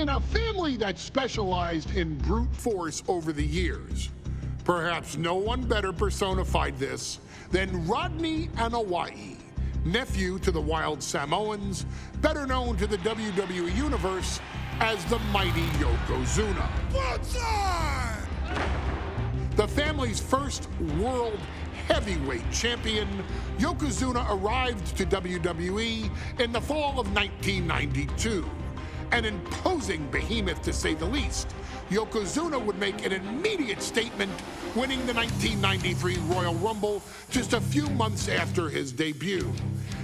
In a family that specialized in brute force over the years, perhaps no one better personified this than Rodney Anawai, nephew to the Wild Samoans, better known to the WWE Universe as the mighty Yokozuna. The family's first world heavyweight champion, Yokozuna arrived to WWE in the fall of 1992. An imposing behemoth, to say the least, Yokozuna would make an immediate statement, winning the 1993 Royal Rumble just a few months after his debut.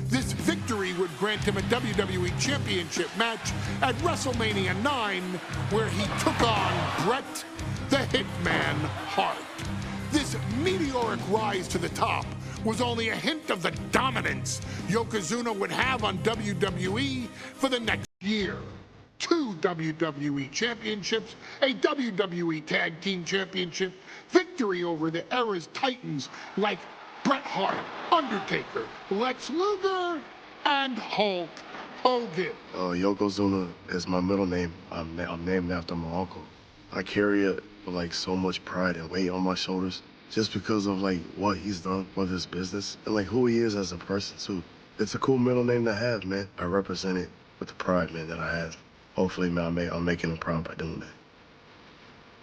This victory would grant him a WWE Championship match at WrestleMania 9, where he took on Bret the Hitman Hart. This meteoric rise to the top was only a hint of the dominance Yokozuna would have on WWE for the next year. 2 WWE championships, a WWE Tag Team Championship, victory over the era's titans like Bret Hart, Undertaker, Lex Luger, and Hulk Hogan. Yokozuna is my middle name. I'm named after my uncle. I carry it with like so much pride and weight on my shoulders just because of like what he's done with his business and like who he is as a person too. It's a cool middle name to have, man. I represent it with the pride, man, that I have. Hopefully, man, I'm making him proud by doing that.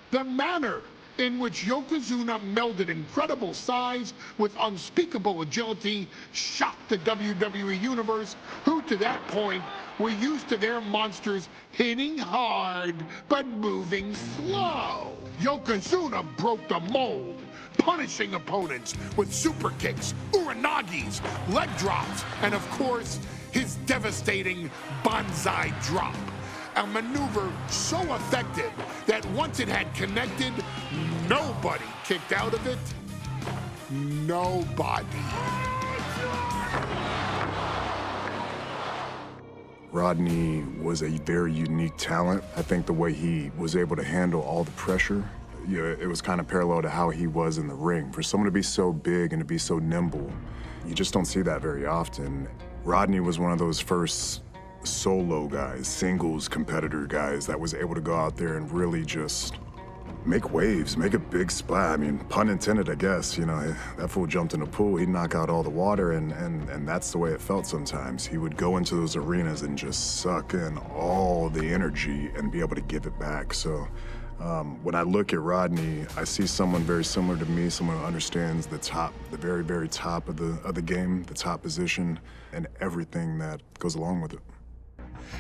The manner in which Yokozuna melded incredible size with unspeakable agility shocked the WWE Universe, who to that point were used to their monsters hitting hard but moving slow. Yokozuna broke the mold, punishing opponents with super kicks, uranagis, leg drops, and of course, his devastating banzai drop. A maneuver so effective that once it had connected, nobody kicked out of it. Nobody. Rodney was a very unique talent. I think the way he was able to handle all the pressure, it was kind of parallel to how he was in the ring. For someone to be so big and to be so nimble, you just don't see that very often. Rodney was one of those first solo guys, singles competitor guys that was able to go out there and really just make waves, make a big splash. I mean, pun intended, I guess. You know, that fool jumped in a pool, he'd knock out all the water, and that's the way it felt sometimes. He would go into those arenas and just suck in all the energy and be able to give it back. So when I look at Rodney, I see someone very similar to me, someone who understands the top, the very, very top of the game, the top position, and everything that goes along with it.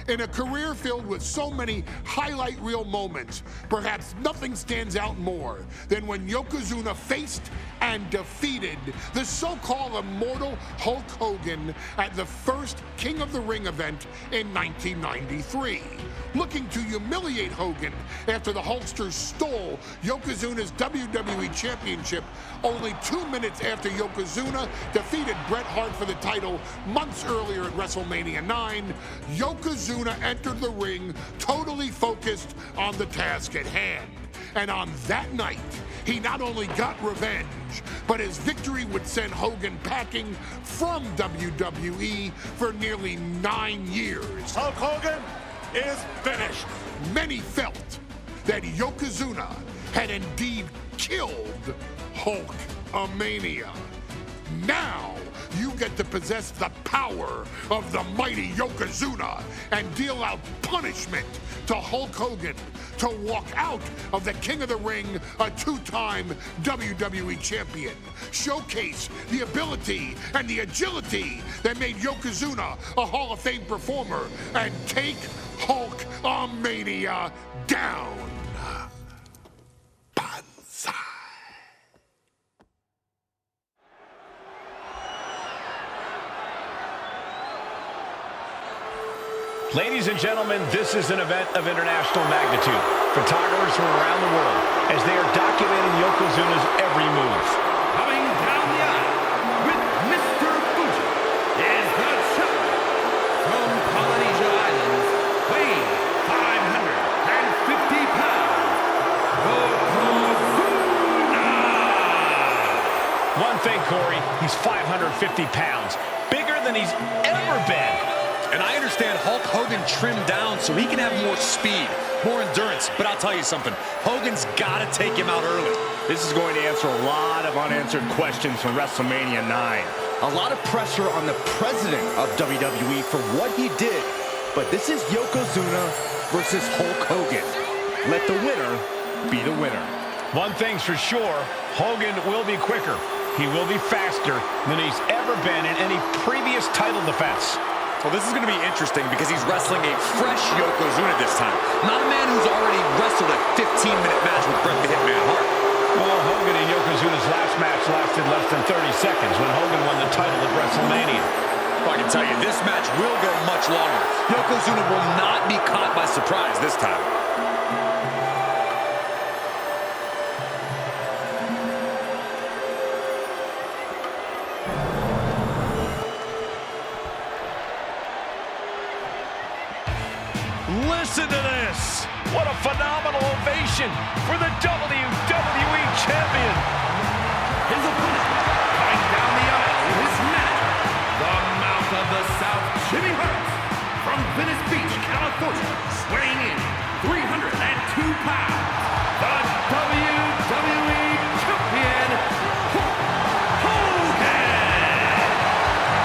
In a career filled with so many highlight reel moments, perhaps nothing stands out more than when Yokozuna faced and defeated the so-called immortal Hulk Hogan at the first King of the Ring event in 1993. Looking to humiliate Hogan after the Hulkster stole Yokozuna's WWE Championship only 2 minutes after Yokozuna defeated Bret Hart for the title months earlier at WrestleMania 9, Yokozuna entered the ring totally focused on the task at hand. And on that night, he not only got revenge, but his victory would send Hogan packing from WWE for nearly 9 years. Hulk Hogan is finished. Many felt that Yokozuna had indeed killed Hulkamania. Now, you get to possess the power of the mighty Yokozuna and deal out punishment to Hulk Hogan to walk out of the King of the Ring, a 2-time WWE champion. Showcase the ability and the agility that made Yokozuna a Hall of Fame performer and take Hulkamania down. Banzai. Ladies and gentlemen, this is an event of international magnitude. Photographers from around the world as they are documenting Yokozuna's every move. Coming down the aisle with Mr. Fuji is the champion from Polynesia Islands, weighing 550 pounds, Yokozuna! One thing, Corey, he's 550 pounds, bigger than he's ever been. And I understand Hulk Hogan trimmed down so he can have more speed, more endurance. But I'll tell you something, Hogan's got to take him out early. This is going to answer a lot of unanswered questions from WrestleMania 9. A lot of pressure on the president of WWE for what he did. But this is Yokozuna versus Hulk Hogan. Let the winner be the winner. One thing's for sure, Hogan will be quicker. He will be faster than he's ever been in any previous title defense. Well, this is going to be interesting because he's wrestling a fresh Yokozuna this time. Not a man who's already wrestled a 15-minute match with Bret the Hitman Hart. Well, Hogan and Yokozuna's last match lasted less than 30 seconds when Hogan won the title at WrestleMania. Well, I can tell you, this match will go much longer. Yokozuna will not be caught by surprise this time. Listen to this! What a phenomenal ovation for the WWE Champion! His opponent, coming down the aisle in his match, the Mouth of the South, Jimmy Hart, from Venice Beach, California, weighing in 302 pounds, the WWE Champion, Hulk Hogan!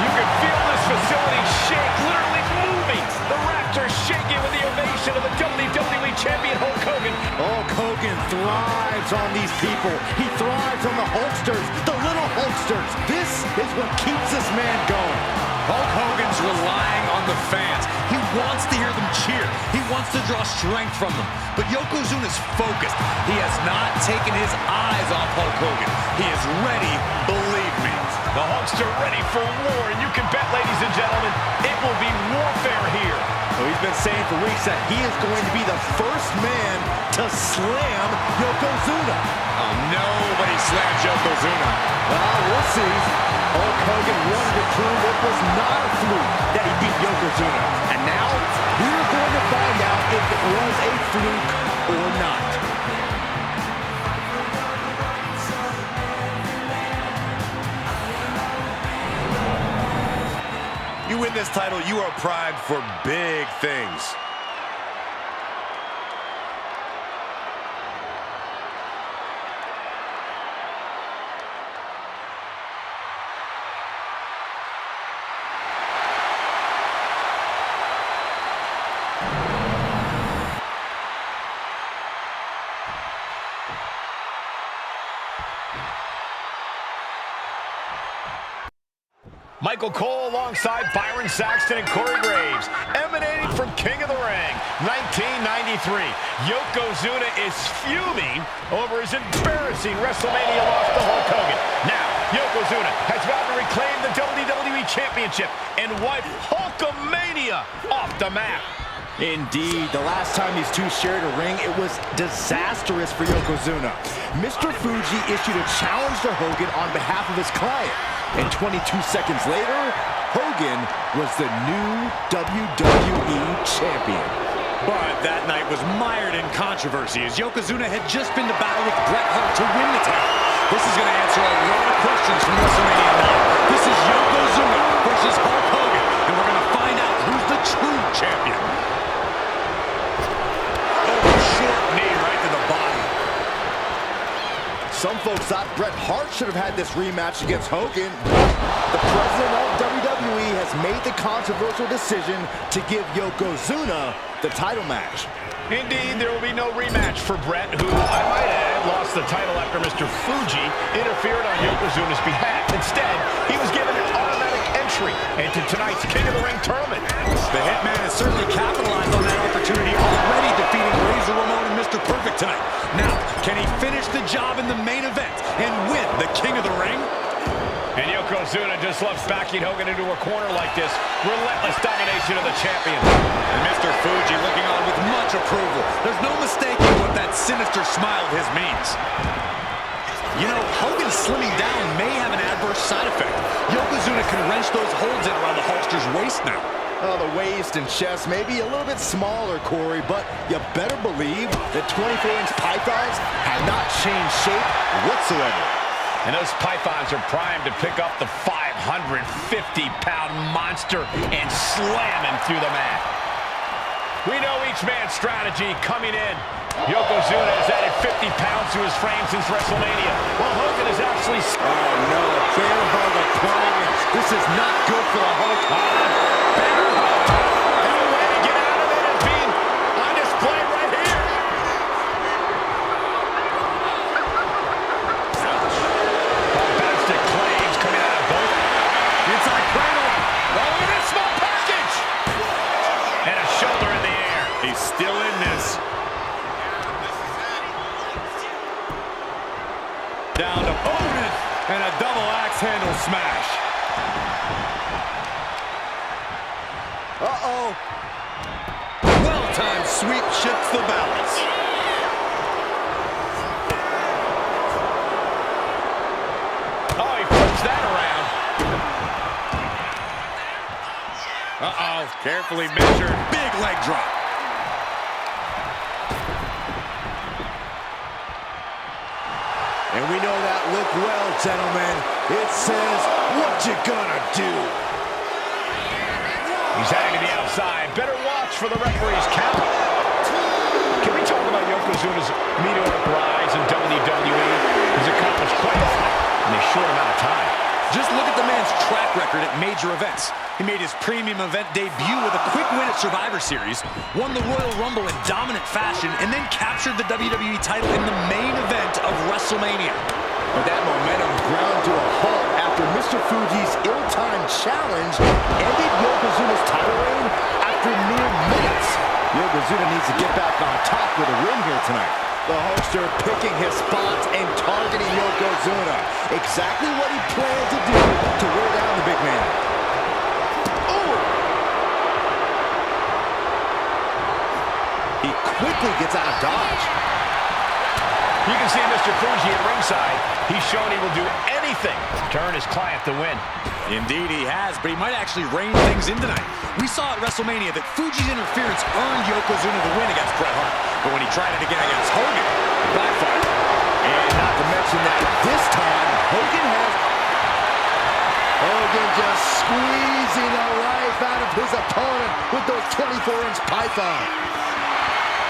You can feel this facility shake, literally moving. The Raptors shaking with the ovation of the WWE Champion Hulk Hogan. Hulk Hogan thrives on these people. He thrives on the Hulksters, the little Hulksters. This is what keeps this man going. Hulk Hogan's relying on the fans. He wants to hear them cheer. He wants to draw strength from them. But Yokozuna's focused. He has not taken his eyes off Hulk Hogan. He is ready, believe me. The Hulkster ready for war, and you can bet, ladies and gentlemen, it will be warfare here. So he's been saying for weeks that he is going to be the first man to slam Yokozuna. Oh, nobody slams Yokozuna. Well, we'll see. Hulk Hogan wanted to prove it was not a fluke that he beat Yokozuna. And now, we're going to find out if it was a fluke or not. You win this title, you are primed for big things. Michael Cole alongside Byron Saxton and Corey Graves, emanating from King of the Ring, 1993. Yokozuna is fuming over his embarrassing WrestleMania loss to Hulk Hogan. Now, Yokozuna has vowed to reclaim the WWE Championship and wipe Hulkamania off the map. Indeed, the last time these two shared a ring, it was disastrous for Yokozuna. Mr. Fuji issued a challenge to Hogan on behalf of his client. And 22 seconds later, Hogan was the new WWE Champion. But that night was mired in controversy as Yokozuna had just been to battle with Bret Hart to win the title. This is going to answer a lot of questions from WrestleMania 9. This is Yokozuna versus Hulk Hogan, and we're going to find out who's the true champion. Short knee right to the body. Some folks thought Bret Hart should have had this rematch against Hogan. The president of WWE has made the controversial decision to give Yokozuna the title match. Indeed, there will be no rematch for Bret, who, I might add, lost the title after Mr. Fuji interfered on Yokozuna's behalf. Instead, he was given an automatic entry into tonight's King of the Ring tournament. The Hitman has certainly capitalized on that opportunity, already defeating Razor Ramon and Mr. Perfect tonight. Now, can he finish the job in the main event and win the King of the Ring? And Yokozuna just loves backing Hogan into a corner like this. Relentless domination of the champion. And Mr. Fuji looking on with much approval. There's no mistaking what that sinister smile of his means. You know, Hogan slimming down may have an adverse side effect. Yokozuna can wrench those holds in around the Hulkster's waist now. The waist and chest may be a little bit smaller, Corey, but you better believe the 24-inch pythons have not changed shape whatsoever. And those pythons are primed to pick up the 550-pound monster and slam him through the mat. We know each man's strategy coming in. Yokozuna has added 50 pounds to his frame since WrestleMania, while Hogan is actually... Oh, no. Bear hug applied. This is not good for the Hulk. Bear hug. And a way to get out of it is being on display right here. Bombastic claims coming out of both. Inside cradle. Rolling in a small package. And a shoulder in the air. He's still in this. Down to Hogan, and a double axe handle smash. Uh-oh. Well-timed sweep shifts the balance. Oh, he flips that around. Uh-oh, carefully measured. Big leg drop. And we know that look well, gentlemen. It says, what you gonna do? He's heading to the outside. Better watch for the referee's count. Can we talk about Yokozuna's meteoric rise in WWE? He's accomplished quite a lot in a short amount of time. Just look at the man's track record at major events. He made his premium event debut with a quick win at Survivor Series, won the Royal Rumble in dominant fashion, and then captured the WWE title in the main event of WrestleMania. But that momentum ground to a halt after Mr. Fuji's ill-timed challenge ended Yokozuna's title reign after mere minutes. Yokozuna needs to get back on top with a win here tonight. The Hulkster picking his spots and targeting Yokozuna. Exactly what he planned to do to wear down the big man. Oh! He quickly gets out of dodge. You can see Mr. Fuji at ringside. He's shown he will do anything to earn his client the win. Indeed he has, but he might actually rein things in tonight. We saw at WrestleMania that Fuji's interference earned Yokozuna the win against Bret Hart. But when he tried it again against Hogan, it backfired. And not to mention that this time, Hogan just squeezing the life out of his opponent with those 24-inch python.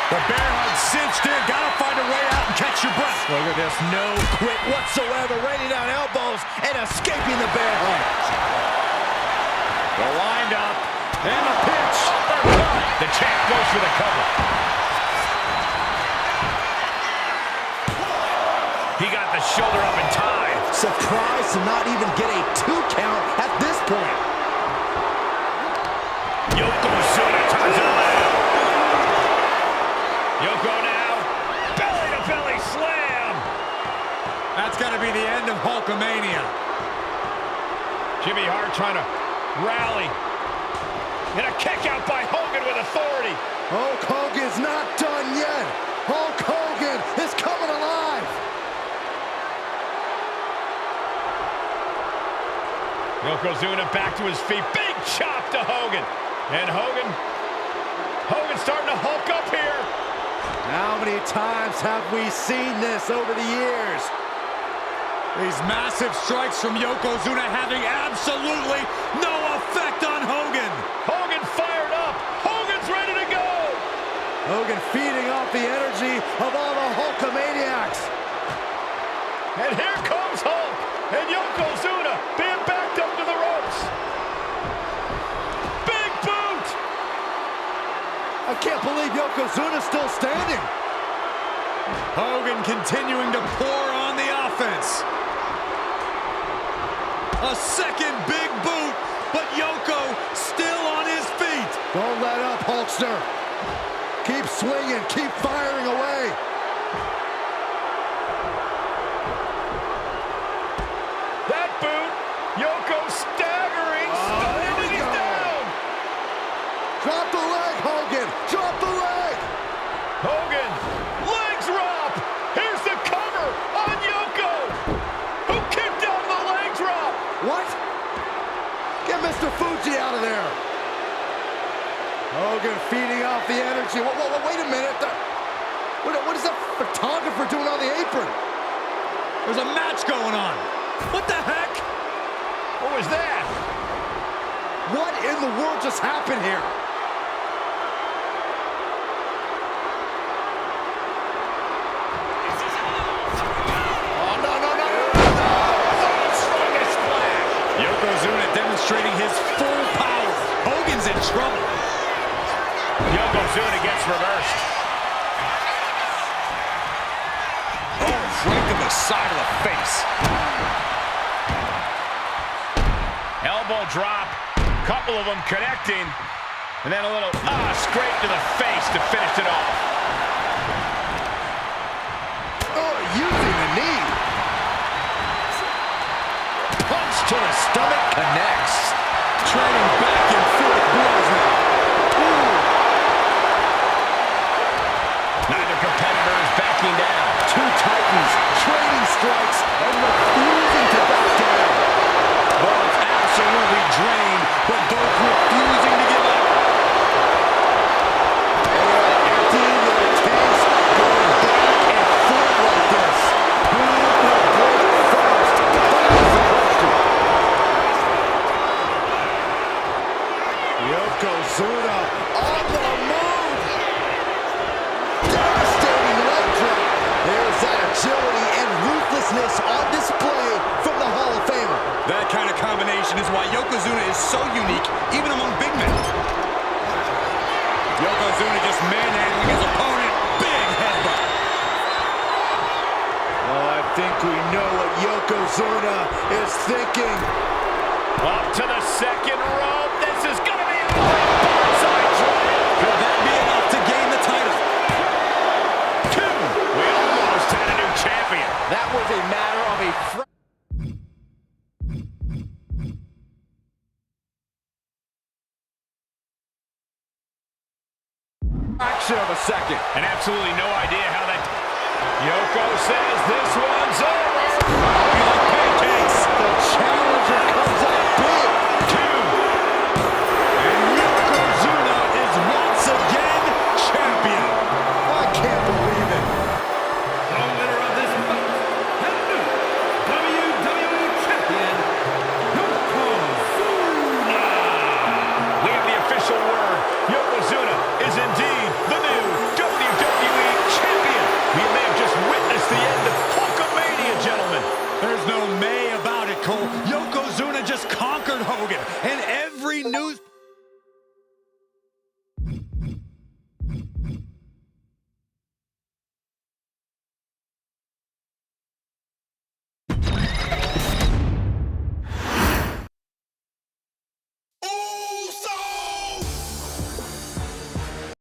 The bear hug cinched in. Gotta find a way out and catch your breath. Look at this, no quit whatsoever. Raining down elbows and escaping the bear hug. The wind up and the pitch. The champ goes for the cover. He got the shoulder up in time. Surprised to not even get a 2 count at this point. Yokozuna turns it around. Yoko now, belly-to-belly slam. That's got to be the end of Hulkamania. Jimmy Hart trying to rally. And a kick out by Hogan with authority. Hulk Hogan's not done yet. Hulk Hogan is coming alive. Yokozuna back to his feet. Big chop to Hogan. And Hogan's starting to hulk up here. How many times have we seen this over the years? These massive strikes from Yokozuna having absolutely no effect on Hogan. Hogan fired up. Hogan's ready to go. Hogan feeding off the energy of all the Hulkamaniacs. And here comes Hulk. And Yokozuna being backed up to the ropes. Big boot. I can't believe Yokozuna's still standing. Hogan continuing to pour on the offense. A second big boot, but Yoko still on his feet. Don't let up, Hulkster. Keep swinging, keep firing away. That boot, Yoko staggering, and he's down. Drop the leg, Hogan. Drop the leg. Hogan, leg drop. Here's the cover on Yoko, who kicked out the leg drop. What? Get Mr. Fuji out of there. Hogan feeding off the energy. Wait a minute. What is that photographer doing on the apron? There's a match going on. What the heck? What was that? What in the world just happened here? Oh, no, no, no. Strongest splash. Yokozuna demonstrating his full power. Hogan's in trouble. Yokozuna gets reversed. Oh, right to the side of the face. Elbow drop. Couple of them connecting. And then a little scrape to the face to finish it off. Oh, using the knee. Punch to the stomach connects. Trading back and forth blows now. Ooh. Neither competitor is backing down. Two titans trading strikes and refusing to back down. Both absolutely drained, but both refusing to give up. Emptying their tanks, going back and forth like this. Who will break first? That is the question. Yokozuna on the move. Devastating leg drop. There's that agility and ruthlessness on display from the Hall of Famer. That kind of combination is why Yokozuna is so unique, even among big men. Yokozuna just manhandling his opponent. Big headbutt. Oh, I think we know what Yokozuna is thinking. Up to the second rope. This is going to be a bonsai drop. Could that be enough to gain the title? Two. We almost had a new champion. That was a matter of a fraction of a second. And absolutely no idea how that... Yoko says this one's over.